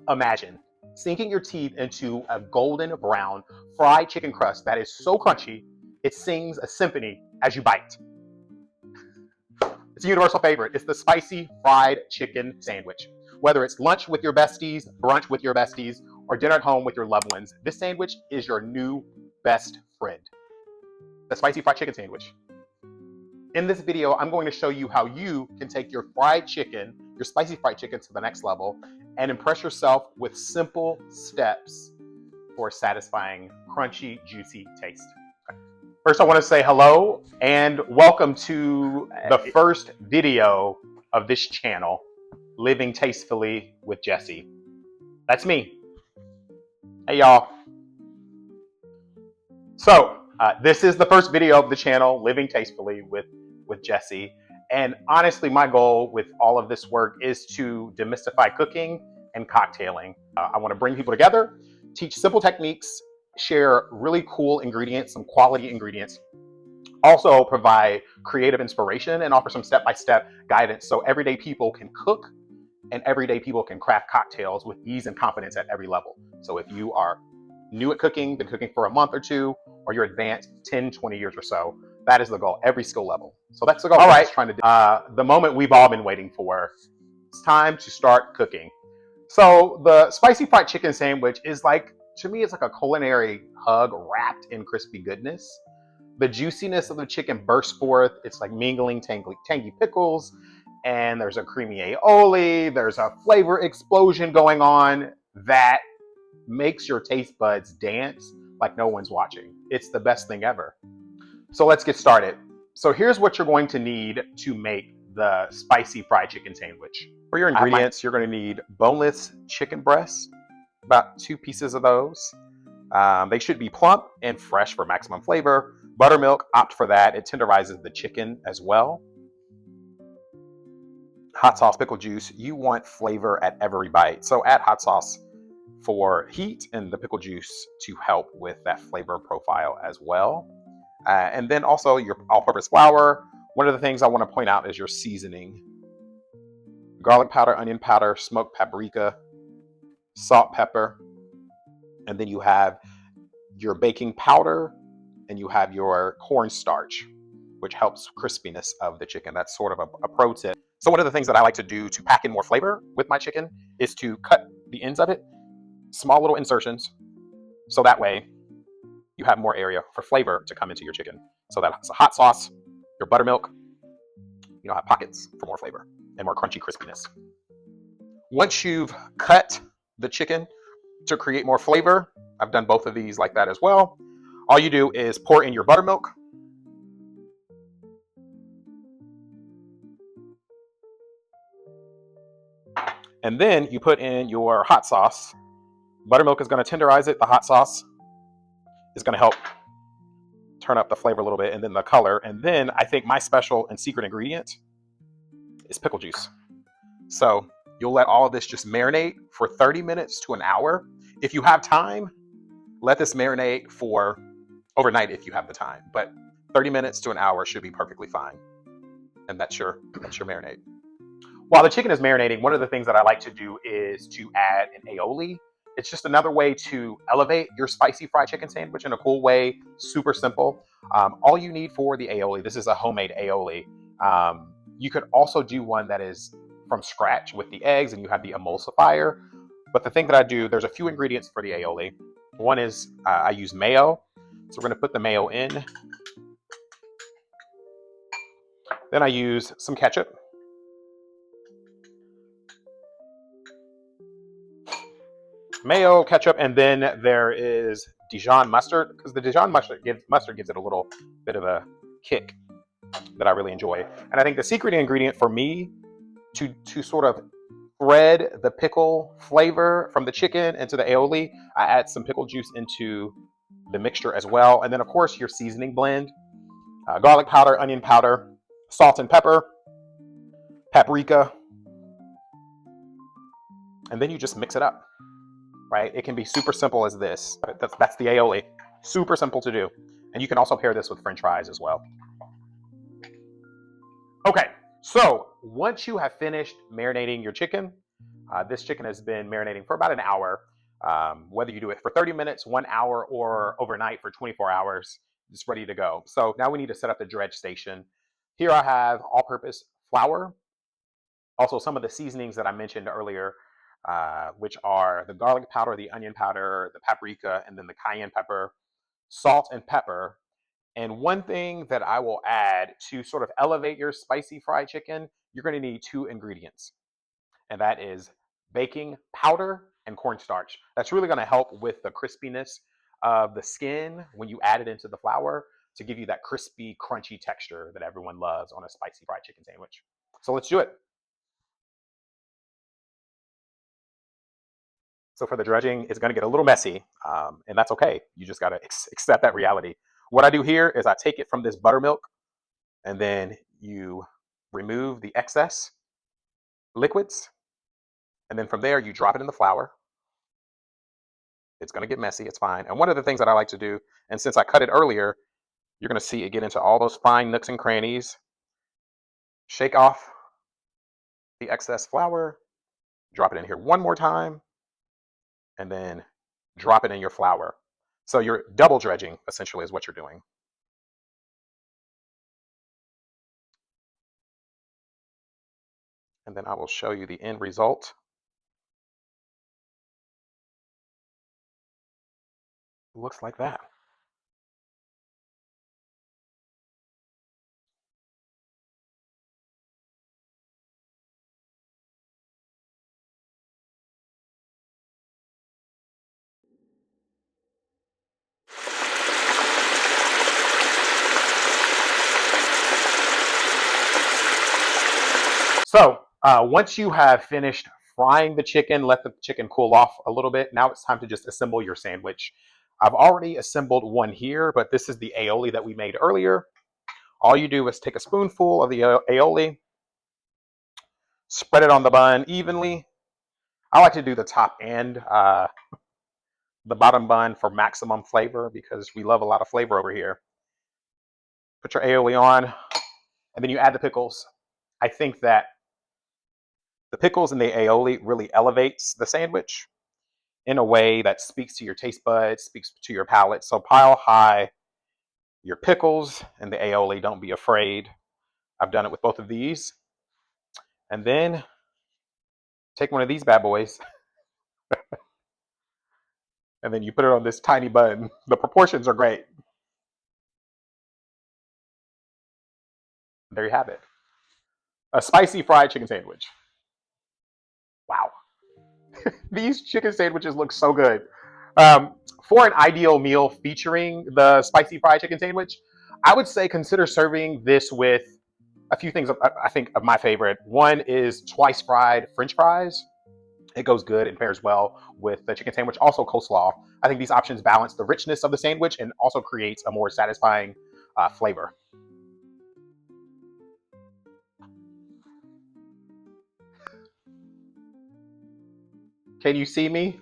Imagine sinking your teeth into a golden brown fried chicken crust that is so crunchy, it sings a symphony as you bite. It's a universal favorite. It's the spicy fried chicken sandwich. Whether it's lunch with your besties, brunch with your besties, or dinner at home with your loved ones, this sandwich is your new best friend. The spicy fried chicken sandwich. In this video, I'm going to show you how you can take your fried chicken, your spicy fried chicken, to the next level and impress yourself with simple steps for a satisfying, crunchy, juicy taste. First, I want to say hello and welcome to the first video of this channel, Living Tastefully with Jesse. That's me. Hey, y'all. So, this is the first video of the channel, Living Tastefully with Jesse. And honestly, my goal with all of this work is to demystify cooking and cocktailing. I want to bring people together, teach simple techniques, share really cool ingredients, some quality ingredients, also provide creative inspiration and offer some step-by-step guidance so everyday people can cook and everyday people can craft cocktails with ease and confidence at every level. So if you are new at cooking, been cooking for a month or two, or you're advanced 10, 20 years or so, that is the goal, every skill level. So that's the goal. All right, trying to do the moment we've all been waiting for. It's time to start cooking. So the spicy fried chicken sandwich is like, to me, it's like a culinary hug wrapped in crispy goodness. The juiciness of the chicken bursts forth. It's like mingling tangy pickles, and there's a creamy aioli. There's a flavor explosion going on that makes your taste buds dance like no one's watching. It's the best thing ever. So let's get started. So here's what you're going to need to make the spicy fried chicken sandwich. For your ingredients, you're going to need boneless chicken breasts, about 2 pieces of those. They should be plump and fresh for maximum flavor. Buttermilk, opt for that. It tenderizes the chicken as well. Hot sauce, pickle juice. You want flavor at every bite. So add hot sauce for heat and the pickle juice to help with that flavor profile as well. And then also your all-purpose flour. One of the things I want to point out is your seasoning. Garlic powder, onion powder, smoked paprika, salt, pepper. And then you have your baking powder and you have your cornstarch, which helps crispiness of the chicken. That's sort of a pro tip. So one of the things that I like to do to pack in more flavor with my chicken is to cut the ends of it, small little insertions, so that way you have more area for flavor to come into your chicken. So that's a hot sauce, your buttermilk, you know, have pockets for more flavor and more crunchy crispiness. Once you've cut the chicken to create more flavor, I've done both of these like that as well. All you do is pour in your buttermilk. And then you put in your hot sauce. Buttermilk is going to tenderize it. The hot sauce is going to help turn up the flavor a little bit and then the color. And then I think my special and secret ingredient is pickle juice. So you'll let all of this just marinate for 30 minutes to an hour. If you have time, let this marinate for overnight if you have the time. But 30 minutes to an hour should be perfectly fine. And that's your marinade. While the chicken is marinating, one of the things that I like to do is to add an aioli. It's just another way to elevate your spicy fried chicken sandwich in a cool way, super simple. All you need for the aioli, this is a homemade aioli. You could also do one that is from scratch with the eggs and you have the emulsifier. But the thing that I do, there's a few ingredients for the aioli. One is I use mayo. So we're going to put the mayo in. Then I use some ketchup. Mayo, ketchup, and then there is Dijon mustard, because the Dijon mustard gives it a little bit of a kick that I really enjoy. And I think the secret ingredient for me to sort of thread the pickle flavor from the chicken into the aioli, I add some pickle juice into the mixture as well. And then of course your seasoning blend, garlic powder, onion powder, salt and pepper, paprika, and then you just mix it up. Right? It can be super simple as this. That's the aioli. Super simple to do. And you can also pair this with French fries as well. Okay, so once you have finished marinating your chicken, This chicken has been marinating for about an hour. Whether you do it for 30 minutes, 1 hour, or overnight for 24 hours, it's ready to go. So now we need to set up the dredge station. Here I have all-purpose flour, also some of the seasonings that I mentioned earlier, which are the garlic powder, the onion powder, the paprika, and then the cayenne pepper, salt and pepper. And one thing that I will add to sort of elevate your spicy fried chicken, you're going to need 2 ingredients, and that is baking powder and cornstarch. That's really going to help with the crispiness of the skin when you add it into the flour to give you that crispy, crunchy texture that everyone loves on a spicy fried chicken sandwich. So let's do it. So for the dredging, it's going to get a little messy, and that's okay. You just got to accept that reality. What I do here is I take it from this buttermilk, and then you remove the excess liquids, and then from there you drop it in the flour. It's going to get messy. It's fine. And one of the things that I like to do, and since I cut it earlier, you're going to see it get into all those fine nooks and crannies. Shake off the excess flour, drop it in here one more time, and then drop it in your flour. So you're double dredging, essentially, is what you're doing. And then I will show you the end result. It looks like that. So once you have finished frying the chicken, let the chicken cool off a little bit. Now it's time to just assemble your sandwich. I've already assembled one here, but this is the aioli that we made earlier. All you do is take a spoonful of the aioli, spread it on the bun evenly. I like to do the top and the bottom bun for maximum flavor because we love a lot of flavor over here. Put your aioli on, and then you add the pickles. I think that the pickles and the aioli really elevates the sandwich in a way that speaks to your taste buds, speaks to your palate. So pile high your pickles and the aioli. Don't be afraid. I've done it with both of these. And then take one of these bad boys, and then you put it on this tiny bun. The proportions are great. There you have it. A spicy fried chicken sandwich. Wow. These chicken sandwiches look so good. For an ideal meal featuring the spicy fried chicken sandwich, I would say consider serving this with a few things I think of my favorite. One is twice fried French fries. It goes good and pairs well with the chicken sandwich. Also coleslaw. I think these options balance the richness of the sandwich and also creates a more satisfying flavor. Can you see me?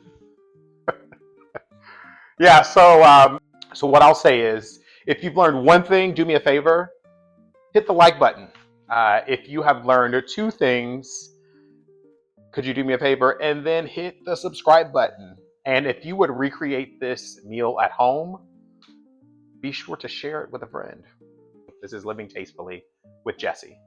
Yeah, so what I'll say is, if you've learned one thing, do me a favor, hit the like button. If you have learned 2 things, could you do me a favor and then hit the subscribe button? And if you would recreate this meal at home, be sure to share it with a friend. This is Living Tastefully with Jesse.